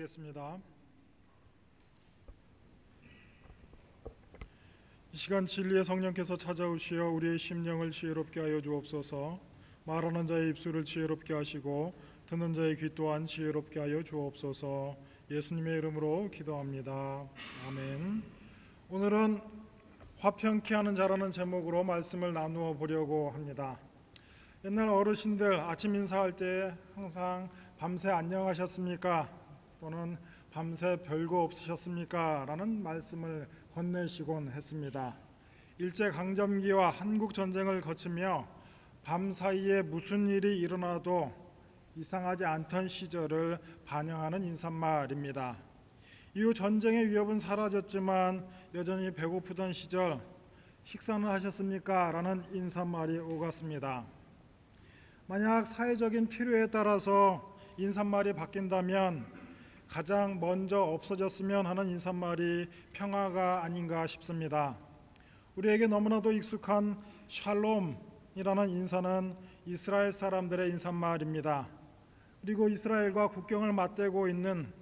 기도하겠습니다. 이 시간 진리의 성령께서 찾아오시어 우리의 심령을 지혜롭게 하여 주옵소서. 말하는 자의 입술을 지혜롭게 하시고 듣는 자의 귀 또한 지혜롭게 하여 주옵소서. 예수님의 이름으로 기도합니다. 아멘. 오늘은 화평케 하는 자라는 제목으로 말씀을 나누어 보려고 합니다. 옛날 어르신들 아침 인사할 때 항상 밤새 안녕하셨습니까? 또는 밤새 별거 없으셨습니까? 라는 말씀을 건네시곤 했습니다. 일제강점기와 한국전쟁을 거치며 밤사이에 무슨 일이 일어나도 이상하지 않던 시절을 반영하는 인사말입니다. 이후 전쟁의 위협은 사라졌지만 여전히 배고프던 시절 식사는 하셨습니까? 라는 인사말이 오갔습니다. 만약 사회적인 필요에 따라서 인사말이 바뀐다면 가장 먼저 없어졌으면 하는 인사말이 평화가 아닌가 싶습니다. 우리에게 너무나도 익숙한 샬롬이라는 인사는 이스라엘 사람들의 인사말입니다. 그리고 이스라엘과 국경을 맞대고 있는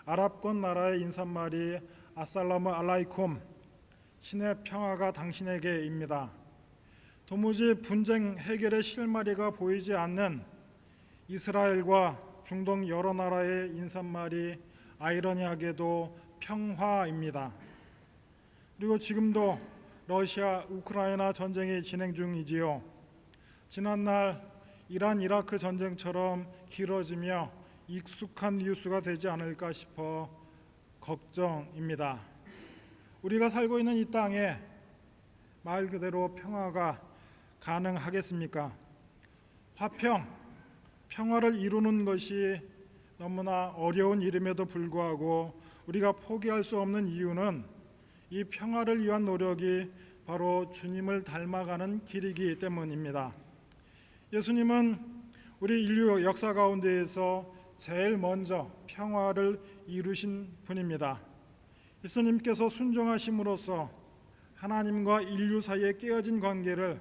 아랍권 나라의 인사말이 아살라무 알라이쿰, 신의 평화가 당신에게입니다. 도무지 분쟁 해결의 실마리가 보이지 않는 이스라엘과 중동 여러 나라의 인사말이 아이러니하게도 평화입니다. 그리고 지금도 러시아 우크라이나 전쟁이 진행 중이지요. 지난날 이란 이라크 전쟁처럼 길어지며 익숙한 뉴스가 되지 않을까 싶어 걱정입니다. 우리가 살고 있는 이 땅에 말 그대로 평화가 가능하겠습니까? 평화를 이루는 것이 너무나 어려운 일임에도 불구하고 우리가 포기할 수 없는 이유는 이 평화를 위한 노력이 바로 주님을 닮아가는 길이기 때문입니다. 예수님은 우리 인류 역사 가운데에서 제일 먼저 평화를 이루신 분입니다. 예수님께서 순종하심으로써 하나님과 인류 사이에 깨어진 관계를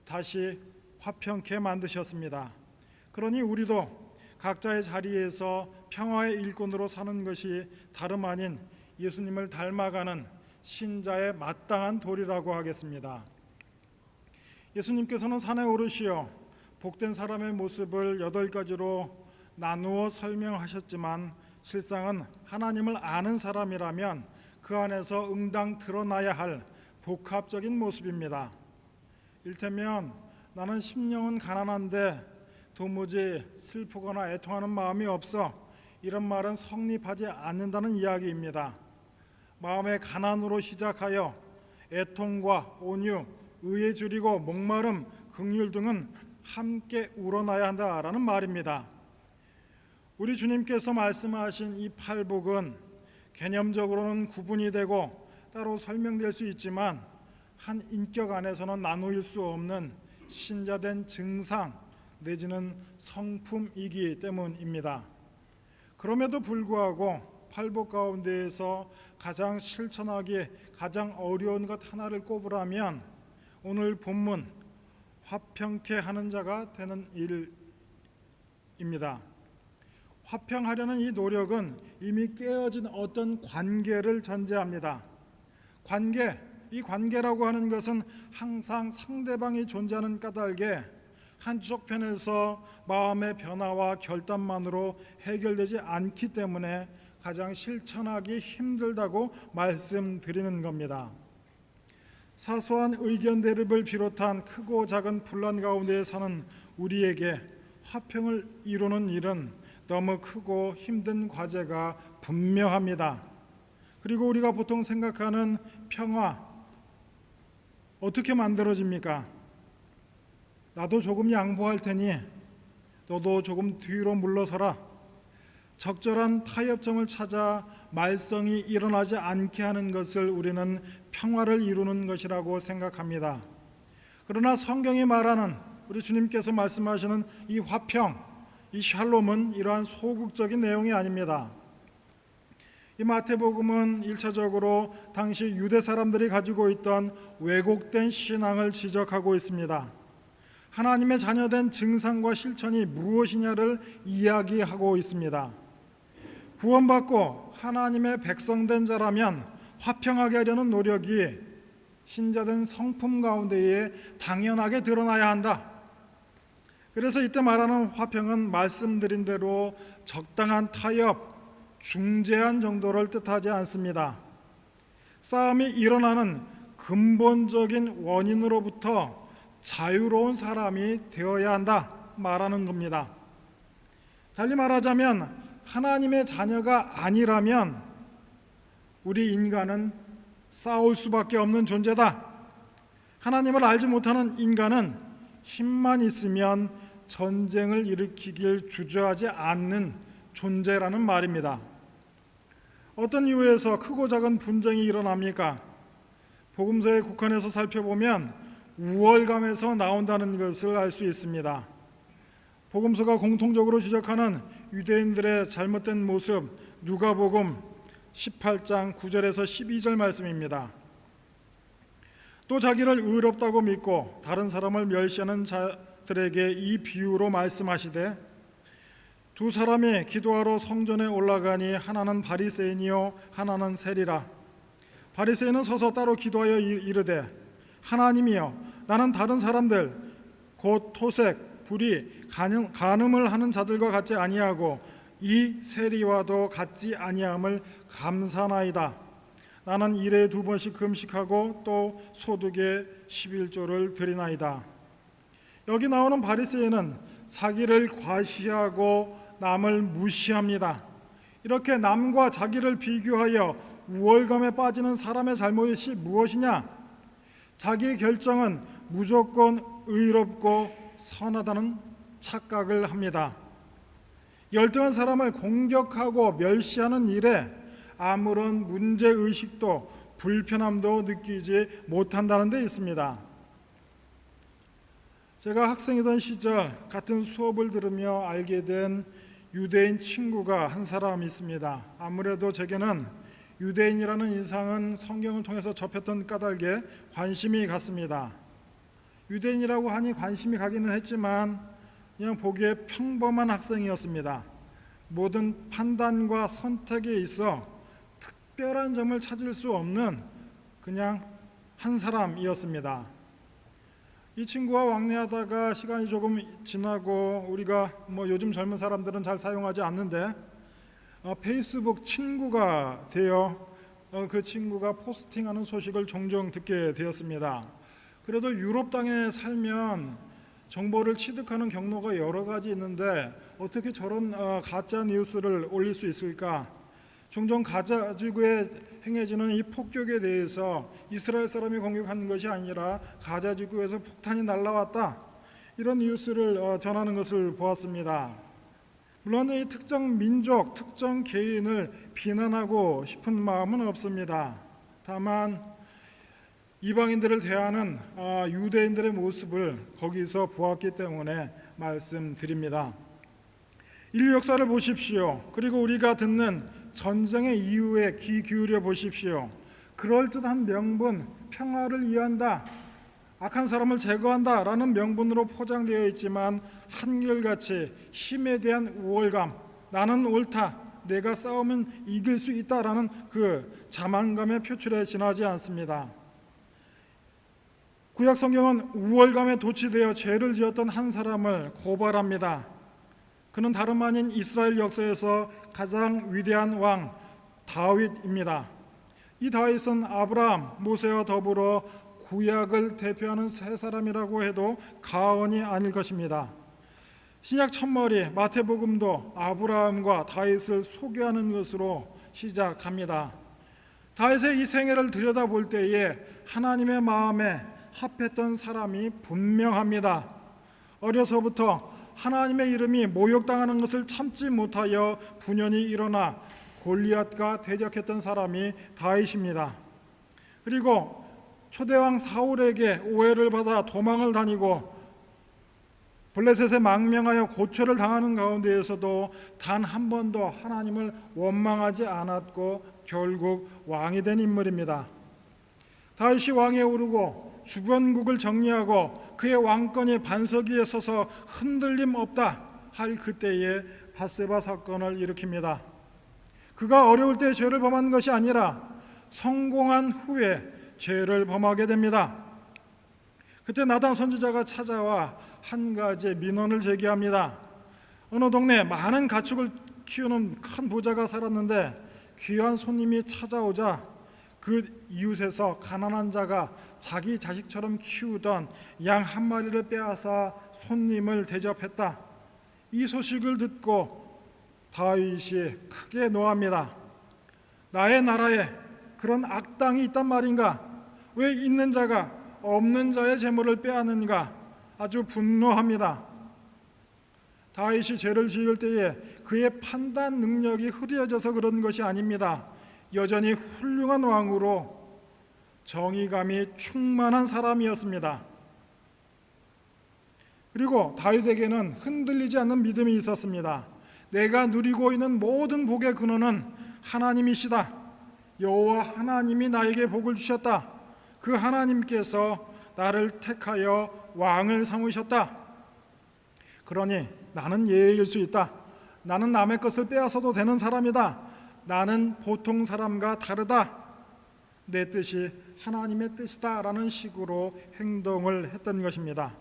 다시 화평케 만드셨습니다. 그러니 우리도 각자의 자리에서 평화의 일꾼으로 사는 것이 다름 아닌 예수님을 닮아가는 신자의 마땅한 도리라고 하겠습니다. 예수님께서는 산에 오르시어 복된 사람의 모습을 8가지로 나누어 설명하셨지만 실상은 하나님을 아는 사람이라면 그 안에서 응당 드러나야 할 복합적인 모습입니다. 일테면 나는 심령은 가난한데 도무지 슬프거나 애통하는 마음이 없어, 이런 말은 성립하지 않는다는 이야기입니다. 마음의 가난으로 시작하여 애통과 온유, 의에 줄이고 목마름, 긍휼 등은 함께 우러나야 한다라는 말입니다. 우리 주님께서 말씀하신 이 팔복은 개념적으로는 구분이 되고 따로 설명될 수 있지만 한 인격 안에서는 나누일 수 없는 신자된 증상 내지는 성품이기 때문입니다. 그럼에도 불구하고 팔복 가운데에서 가장 실천하기 가장 어려운 것 하나를 꼽으라면 오늘 본문 화평케 하는 자가 되는 일입니다. 화평하려는 이 노력은 이미 깨어진 어떤 관계를 전제합니다. 이 관계라고 하는 것은 항상 상대방이 존재하는 까닭에 한쪽 편에서 마음의 변화와 결단만으로 해결되지 않기 때문에 가장 실천하기 힘들다고 말씀드리는 겁니다. 사소한 의견 대립을 비롯한 크고 작은 분란 가운데 사는 우리에게 화평을 이루는 일은 너무 크고 힘든 과제가 분명합니다. 그리고 우리가 보통 생각하는 평화, 어떻게 만들어집니까? 나도 조금 양보할 테니 너도 조금 뒤로 물러서라. 적절한 타협점을 찾아 말썽이 일어나지 않게 하는 것을 우리는 평화를 이루는 것이라고 생각합니다. 그러나 성경이 말하는, 우리 주님께서 말씀하시는 이 화평, 이 샬롬은 이러한 소극적인 내용이 아닙니다. 이 마태복음은 1차적으로 당시 유대 사람들이 가지고 있던 왜곡된 신앙을 지적하고 있습니다. 하나님의 자녀된 증상과 실천이 무엇이냐를 이야기하고 있습니다. 구원받고 하나님의 백성된 자라면 화평하게 하려는 노력이 신자된 성품 가운데에 당연하게 드러나야 한다. 그래서 이때 말하는 화평은 말씀드린 대로 적당한 타협, 중재한 정도를 뜻하지 않습니다. 싸움이 일어나는 근본적인 원인으로부터 자유로운 사람이 되어야 한다 말하는 겁니다. 달리 말하자면 하나님의 자녀가 아니라면 우리 인간은 싸울 수밖에 없는 존재다. 하나님을 알지 못하는 인간은 힘만 있으면 전쟁을 일으키길 주저하지 않는 존재라는 말입니다. 어떤 이유에서 크고 작은 분쟁이 일어납니까? 복음서의 국한에서 살펴보면 우월감에서 나온다는 것을 알 수 있습니다. 복음서가 공통적으로 지적하는 유대인들의 잘못된 모습, 누가복음 18장 9절에서 12절 말씀입니다. 또 자기를 의롭다고 믿고 다른 사람을 멸시하는 자들에게 이 비유로 말씀하시되 두 사람이 기도하러 성전에 올라가니 하나는 바리새인이요 하나는 세리라. 바리새인은 서서 따로 기도하여 이르되 하나님이여 나는 다른 사람들 곧 토색, 불의, 간음을 하는 자들과 같지 아니하고 이 세리와도 같지 아니함을 감사나이다. 나는 일에 2번씩 금식하고 또 소득의 11조를 드리나이다. 여기 나오는 바리새인은 자기를 과시하고 남을 무시합니다. 이렇게 남과 자기를 비교하여 우월감에 빠지는 사람의 잘못이 무엇이냐? 자기의 결정은 무조건 의롭고 선하다는 착각을 합니다. 열등한 사람을 공격하고 멸시하는 일에 아무런 문제의식도 불편함도 느끼지 못한다는 데 있습니다. 제가 학생이던 시절 같은 수업을 들으며 알게 된 유대인 친구가 한 사람 있습니다. 아무래도 제게는 유대인이라는 인상은 성경을 통해서 접했던 까닭에 관심이 갔습니다. 유대인이라고 하니 관심이 가기는 했지만 그냥 보기에 평범한 학생이었습니다. 모든 판단과 선택에 있어 특별한 점을 찾을 수 없는 그냥 한 사람이었습니다. 이 친구와 왕래하다가 시간이 조금 지나고 우리가 요즘 젊은 사람들은 잘 사용하지 않는데 페이스북 친구가 되어 그 친구가 포스팅하는 소식을 종종 듣게 되었습니다. 그래도 유럽 땅에 살면 정보를 취득하는 경로가 여러 가지 있는데 어떻게 저런 가짜 뉴스를 올릴 수 있을까? 종종 가자지구에 행해지는 이 폭격에 대해서 이스라엘 사람이 공격한 것이 아니라 가자지구에서 폭탄이 날아왔다, 이런 뉴스를 전하는 것을 보았습니다. 물론 이 특정 민족, 특정 개인을 비난하고 싶은 마음은 없습니다. 다만 이방인들을 대하는 유대인들의 모습을 거기서 보았기 때문에 말씀드립니다. 인류 역사를 보십시오. 그리고 우리가 듣는 전쟁의 이유에 귀 기울여 보십시오. 그럴듯한 명분, 평화를 이해한다, 악한 사람을 제거한다 라는 명분으로 포장되어 있지만 한결같이 힘에 대한 우월감, 나는 옳다, 내가 싸우면 이길 수 있다라는 그 자만감의 표출에 지나지 않습니다. 구약 성경은 우월감에 도취되어 죄를 지었던 한 사람을 고발합니다. 그는 다름 아닌 이스라엘 역사에서 가장 위대한 왕 다윗입니다. 이 다윗은 아브라함, 모세와 더불어 구약을 대표하는 세 사람이라고 해도 과언이 아닐 것입니다. 신약 첫머리 마태복음도 아브라함과 다윗을 소개하는 것으로 시작합니다. 다윗의 이 생애를 들여다볼 때에 하나님의 마음에 합했던 사람이 분명합니다. 어려서부터 하나님의 이름이 모욕당하는 것을 참지 못하여 분연히 일어나 골리앗과 대적했던 사람이 다윗입니다. 그리고 초대왕 사울에게 오해를 받아 도망을 다니고 블레셋에 망명하여 고초를 당하는 가운데에서도 단 한 번도 하나님을 원망하지 않았고 결국 왕이 된 인물입니다. 다윗이 왕에 오르고 주변국을 정리하고 그의 왕권이 반석 위에 서서 흔들림 없다 할 그때에 밧세바 사건을 일으킵니다. 그가 어려울 때 죄를 범한 것이 아니라 성공한 후에 죄를 범하게 됩니다. 그때 나단 선지자가 찾아와 한 가지의 민원을 제기합니다. 어느 동네에 많은 가축을 키우는 큰 부자가 살았는데 귀한 손님이 찾아오자 그 이웃에서 가난한 자가 자기 자식처럼 키우던 양 한 마리를 빼앗아 손님을 대접했다. 이 소식을 듣고 다윗이 크게 노합니다. 나의 나라에 그런 악당이 있단 말인가? 왜 있는 자가 없는 자의 재물을 빼앗는가? 아주 분노합니다. 다윗이 죄를 지을 때에 그의 판단 능력이 흐려져서 그런 것이 아닙니다. 여전히 훌륭한 왕으로 정의감이 충만한 사람이었습니다. 그리고 다윗에게는 흔들리지 않는 믿음이 있었습니다. 내가 누리고 있는 모든 복의 근원은 하나님이시다. 여호와 하나님이 나에게 복을 주셨다. 그 하나님께서 나를 택하여 왕을 삼으셨다. 그러니 나는 예의일 수 있다. 나는 남의 것을 빼앗아도 되는 사람이다. 나는 보통 사람과 다르다. 내 뜻이 하나님의 뜻이다 라는 식으로 행동을 했던 것입니다.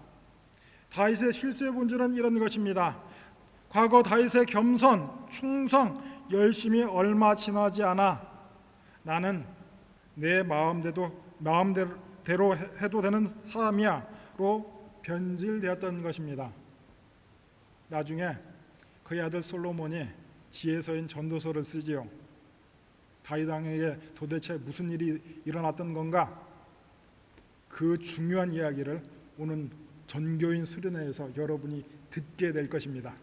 다윗의 실수의 본질은 이런 것입니다. 과거 다윗의 겸손, 충성, 열심이 얼마 지나지 않아 나는 내 마음대로 해도 되는 사람이야로 변질되었던 것입니다. 나중에 그의 아들 솔로몬이 지혜서인 전도서를 쓰지요. 다윗 왕에게 도대체 무슨 일이 일어났던 건가? 그 중요한 이야기를 오늘 전교인 수련회에서 여러분이 듣게 될 것입니다.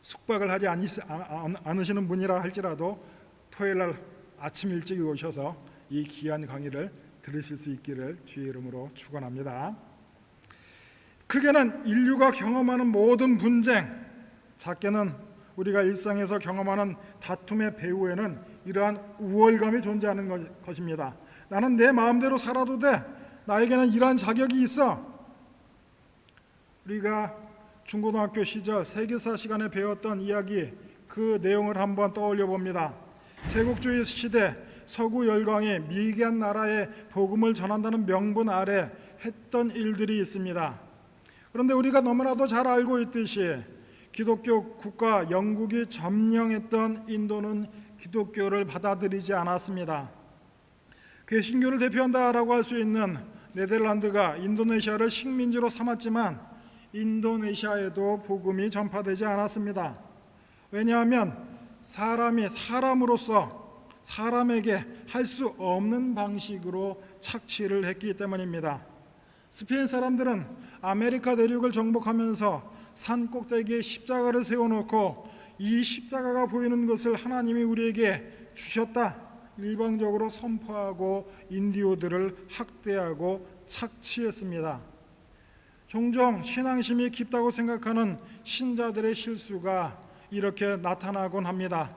숙박을 하지 않으시는 분이라 할지라도 토요일날 아침 일찍 오셔서 이 귀한 강의를 들으실 수 있기를 주의 이름으로 축원합니다. 크게는 인류가 경험하는 모든 분쟁, 작게는 우리가 일상에서 경험하는 다툼의 배후에는 이러한 우월감이 존재하는 것입니다. 나는 내 마음대로 살아도 돼. 나에게는 이러한 자격이 있어. 우리가 중고등학교 시절 세계사 시간에 배웠던 이야기, 그 내용을 한번 떠올려 봅니다. 제국주의 시대 서구 열강이 미개한 나라에 복음을 전한다는 명분 아래 했던 일들이 있습니다. 그런데 우리가 너무나도 잘 알고 있듯이 기독교 국가 영국이 점령했던 인도는 기독교를 받아들이지 않았습니다. 개신교를 대표한다라고 할 수 있는 네덜란드가 인도네시아를 식민지로 삼았지만 인도네시아에도 복음이 전파되지 않았습니다. 왜냐하면 사람이 사람으로서 사람에게 할 수 없는 방식으로 착취를 했기 때문입니다. 스페인 사람들은 아메리카 대륙을 정복하면서 산 꼭대기에 십자가를 세워놓고 이 십자가가 보이는 것을 하나님이 우리에게 주셨다 일방적으로 선포하고 인디오들을 학대하고 착취했습니다. 종종 신앙심이 깊다고 생각하는 신자들의 실수가 이렇게 나타나곤 합니다.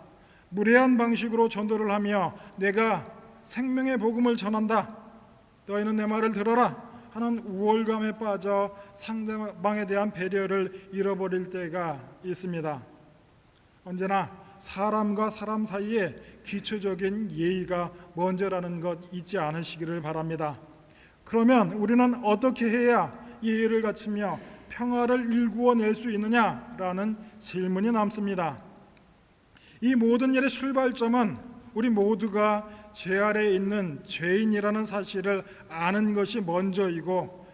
무례한 방식으로 전도를 하며 내가 생명의 복음을 전한다, 너희는 내 말을 들어라 하는 우월감에 빠져 상대방에 대한 배려를 잃어버릴 때가 있습니다. 언제나 사람과 사람 사이에 기초적인 예의가 먼저라는 것 잊지 않으시기를 바랍니다. 그러면 우리는 어떻게 해야 예의를 갖추며 평화를 일구어낼 수 있느냐라는 질문이 남습니다. 이 모든 일의 출발점은 우리 모두가 죄 아래에 있는 죄인이라는 사실을 아는 것이 먼저이고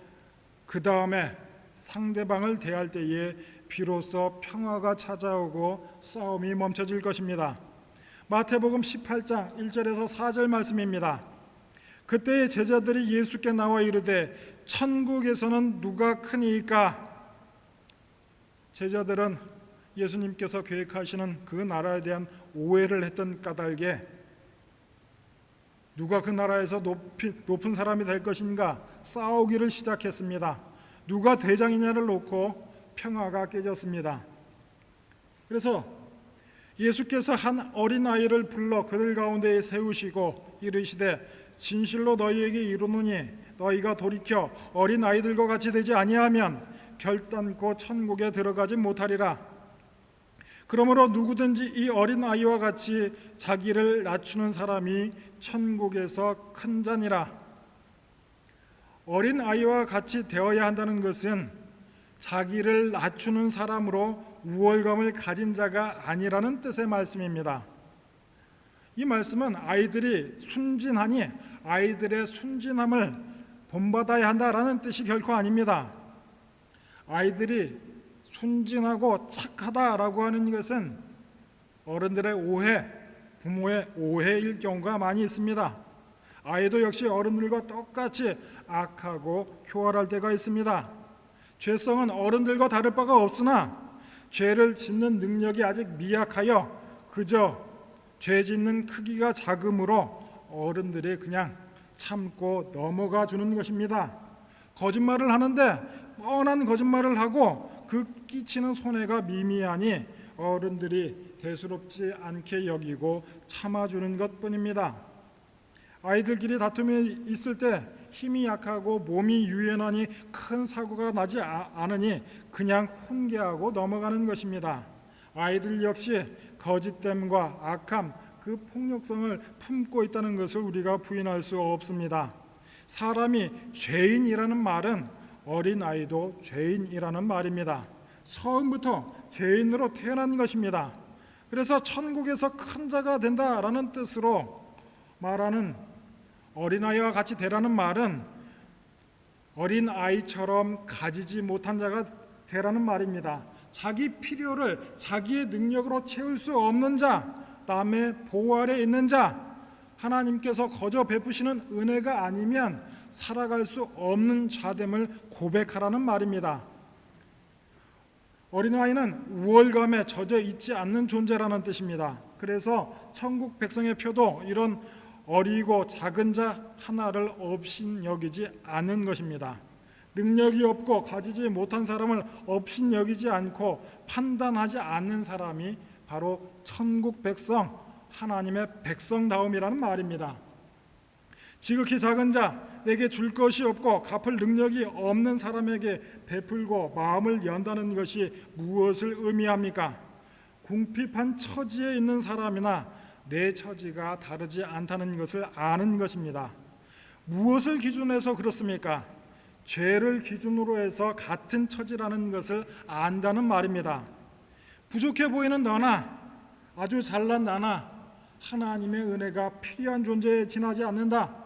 그 다음에 상대방을 대할 때에 비로소 평화가 찾아오고 싸움이 멈춰질 것입니다. 마태복음 18장 1절에서 4절 말씀입니다. 그때의 제자들이 예수께 나와 이르되 천국에서는 누가 크니이까? 제자들은 예수님께서 계획하시는 그 나라에 대한 오해를 했던 까닭에 누가 그 나라에서 높은 사람이 될 것인가 싸우기를 시작했습니다. 누가 대장이냐를 놓고 평화가 깨졌습니다. 그래서 예수께서 한 어린아이를 불러 그들 가운데에 세우시고 이르시되 진실로 너희에게 이르노니 너희가 돌이켜 어린아이들과 같이 되지 아니하면 결단코 천국에 들어가지 못하리라. 그러므로 누구든지 이 어린 아이와 같이 자기를 낮추는 사람이 천국에서 큰 자니라. 어린 아이와 같이 되어야 한다는 것은 자기를 낮추는 사람으로 우월감을 가진 자가 아니라는 뜻의 말씀입니다. 이 말씀은 아이들이 순진하니 아이들의 순진함을 본받아야 한다라는 뜻이 결코 아닙니다. 아이들이 순진하고 착하다라고 하는 것은 어른들의 오해, 부모의 오해일 경우가 많이 있습니다. 아이도 역시 어른들과 똑같이 악하고 교활할 때가 있습니다. 죄성은 어른들과 다를 바가 없으나 죄를 짓는 능력이 아직 미약하여 그저 죄 짓는 크기가 작음으로 어른들이 그냥 참고 넘어가 주는 것입니다. 거짓말을 하는데 뻔한 거짓말을 하고 그 끼치는 손해가 미미하니 어른들이 대수롭지 않게 여기고 참아주는 것뿐입니다. 아이들끼리 다툼이 있을 때 힘이 약하고 몸이 유연하니 큰 사고가 나지 않으니 그냥 훈계하고 넘어가는 것입니다. 아이들 역시 거짓됨과 악함, 그 폭력성을 품고 있다는 것을 우리가 부인할 수 없습니다. 사람이 죄인이라는 말은 어린아이도 죄인이라는 말입니다. 처음부터 죄인으로 태어난 것입니다. 그래서 천국에서 큰 자가 된다라는 뜻으로 말하는 어린아이와 같이 되라는 말은 어린아이처럼 가지지 못한 자가 되라는 말입니다. 자기 필요를 자기의 능력으로 채울 수 없는 자, 남의 보호 아래 있는 자, 하나님께서 거저 베푸시는 은혜가 아니면 살아갈 수 없는 자됨을 고백하라는 말입니다. 어린아이는 우월감에 젖어 있지 않는 존재라는 뜻입니다. 그래서 천국 백성의 표도 이런 어리고 작은 자 하나를 업신여기지 않은 것입니다. 능력이 없고 가지지 못한 사람을 업신여기지 않고 판단하지 않는 사람이 바로 천국 백성, 하나님의 백성다움이라는 말입니다. 지극히 작은 자, 내게 줄 것이 없고 갚을 능력이 없는 사람에게 베풀고 마음을 연다는 것이 무엇을 의미합니까? 궁핍한 처지에 있는 사람이나 내 처지가 다르지 않다는 것을 아는 것입니다. 무엇을 기준해서 그렇습니까? 죄를 기준으로 해서 같은 처지라는 것을 안다는 말입니다. 부족해 보이는 너나 아주 잘난 나나 하나님의 은혜가 필요한 존재에 지나지 않는다.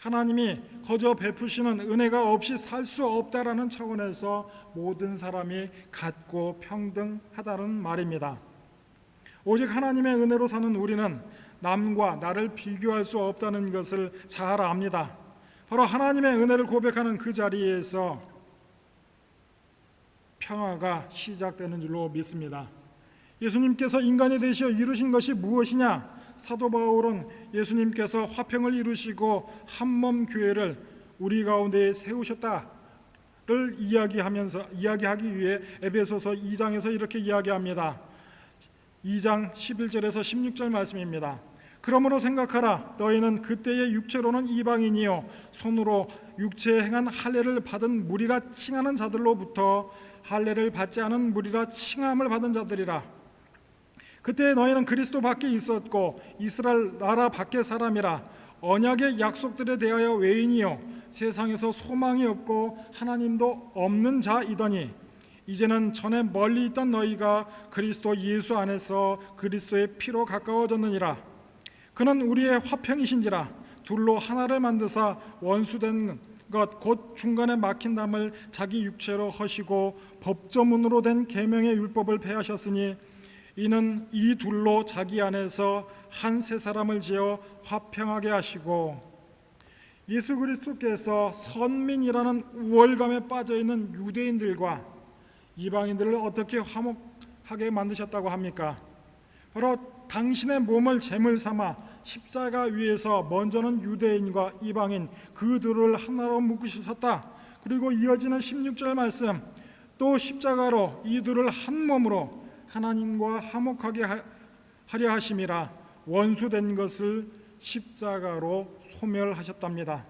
하나님이 거저 베푸시는 은혜가 없이 살 수 없다라는 차원에서 모든 사람이 같고 평등하다는 말입니다. 오직 하나님의 은혜로 사는 우리는 남과 나를 비교할 수 없다는 것을 잘 압니다. 바로 하나님의 은혜를 고백하는 그 자리에서 평화가 시작되는 줄로 믿습니다. 예수님께서 인간이 되시어 이루신 것이 무엇이냐? 사도 바울은 예수님께서 화평을 이루시고 한몸 교회를 우리 가운데 세우셨다를 이야기하기 위해 에베소서 2장에서 이렇게 이야기합니다. 2장 11절에서 16절 말씀입니다. 그러므로 생각하라. 너희는 그때의 육체로는 이방인이요 손으로 육체에 행한 할례를 받은 무리라 칭하는 자들로부터 할례를 받지 않은 무리라 칭함을 받은 자들이라. 그때 너희는 그리스도 밖에 있었고 이스라엘 나라 밖의 사람이라. 언약의 약속들에 대하여 외인이요 세상에서 소망이 없고 하나님도 없는 자이더니 이제는 전에 멀리 있던 너희가 그리스도 예수 안에서 그리스도의 피로 가까워졌느니라. 그는 우리의 화평이신지라. 둘로 하나를 만드사 원수된 것 곧 중간에 막힌 담을 자기 육체로 허시고 법조문으로 된 계명의 율법을 폐하셨으니 이는 이 둘로 자기 안에서 한 세 사람을 지어 화평하게 하시고. 예수 그리스도께서 선민이라는 우월감에 빠져있는 유대인들과 이방인들을 어떻게 화목하게 만드셨다고 합니까? 바로 당신의 몸을 제물 삼아 십자가 위에서 먼저는 유대인과 이방인 그 둘을 하나로 묶으셨다. 그리고 이어지는 16절 말씀, 또 십자가로 이 둘을 한 몸으로 하나님과 화목하게 하려 하심이라. 원수된 것을 십자가로 소멸하셨답니다.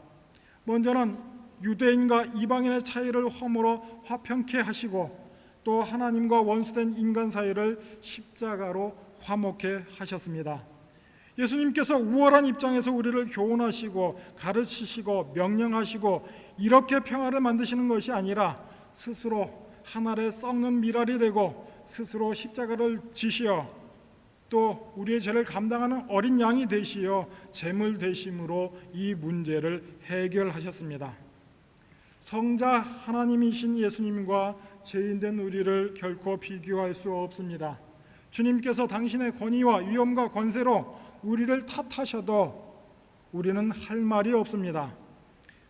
먼저는 유대인과 이방인의 차이를 허물어 화평케 하시고 또 하나님과 원수된 인간 사이를 십자가로 화목해 하셨습니다. 예수님께서 우월한 입장에서 우리를 교훈하시고 가르치시고 명령하시고 이렇게 평화를 만드시는 것이 아니라 스스로 한 알에 썩는 밀알이 되고 스스로 십자가를 지시어 또 우리의 죄를 감당하는 어린 양이 되시어 제물 되심으로 이 문제를 해결하셨습니다. 성자 하나님이신 예수님과 죄인된 우리를 결코 비교할 수 없습니다. 주님께서 당신의 권위와 위엄과 권세로 우리를 탓하셔도 우리는 할 말이 없습니다.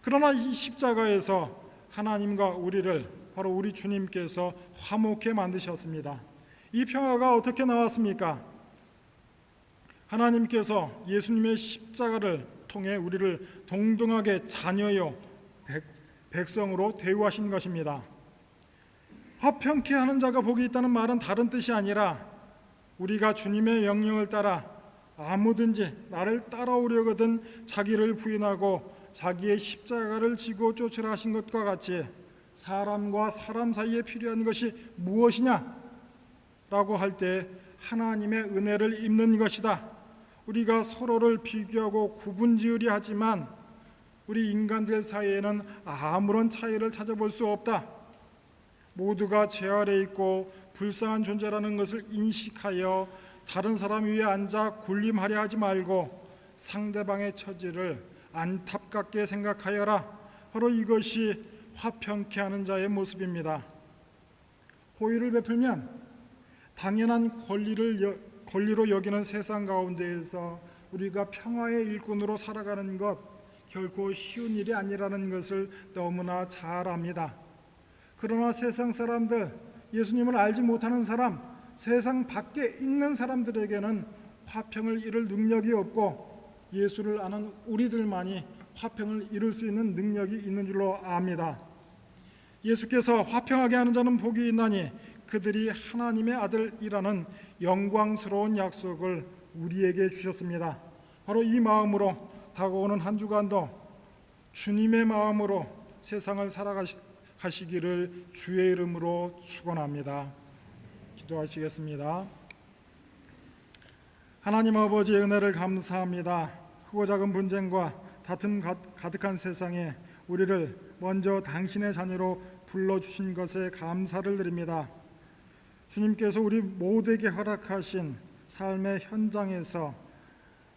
그러나 이 십자가에서 하나님과 우리를 바로 우리 주님께서 화목해 만드셨습니다. 이 평화가 어떻게 나왔습니까? 하나님께서 예수님의 십자가를 통해 우리를 동등하게 자녀요 백성으로 대우하신 것입니다. 화평케 하는 자가 복이 있다는 말은 다른 뜻이 아니라 우리가 주님의 명령을 따라 아무든지 나를 따라오려거든 자기를 부인하고 자기의 십자가를 지고 쫓으라 하신 것과 같이 사람과 사람 사이에 필요한 것이 무엇이냐? 라고 할 때 하나님의 은혜를 입는 것이다. 우리가 서로를 비교하고 구분지으려 하지만 우리 인간들 사이에는 아무런 차이를 찾아볼 수 없다. 모두가 죄 아래 있고 불쌍한 존재라는 것을 인식하여 다른 사람 위에 앉아 군림하려 하지 말고 상대방의 처지를 안타깝게 생각하여라. 바로 이것이 화평케 하는 자의 모습입니다. 호의를 베풀면 당연한 권리로 여기는 세상 가운데에서 우리가 평화의 일꾼으로 살아가는 것 결코 쉬운 일이 아니라는 것을 너무나 잘 압니다. 그러나 세상 사람들, 예수님을 알지 못하는 사람, 세상 밖에 있는 사람들에게는 화평을 이룰 능력이 없고 예수를 아는 우리들만이 화평을 이룰 수 있는 능력이 있는 줄로 압니다. 예수께서 화평하게 하는 자는 복이 있나니 그들이 하나님의 아들이라는 영광스러운 약속을 우리에게 주셨습니다. 바로 이 마음으로 다가오는 한 주간도 주님의 마음으로 세상을 살아가시기를 주의 이름으로 축원합니다. 기도하시겠습니다. 하나님 아버지의 은혜를 감사합니다. 크고 작은 분쟁과 다툼 가득한 세상에 우리를 먼저 당신의 자녀로 불러주신 것에 감사를 드립니다. 주님께서 우리 모두에게 허락하신 삶의 현장에서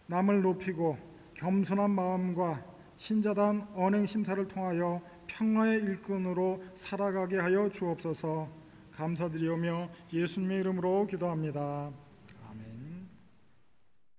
남을 높이고 겸손한 마음과 신자다운 언행 심사를 통하여 평화의 일꾼으로 살아가게 하여 주옵소서. 감사드리오며 예수님의 이름으로 기도합니다.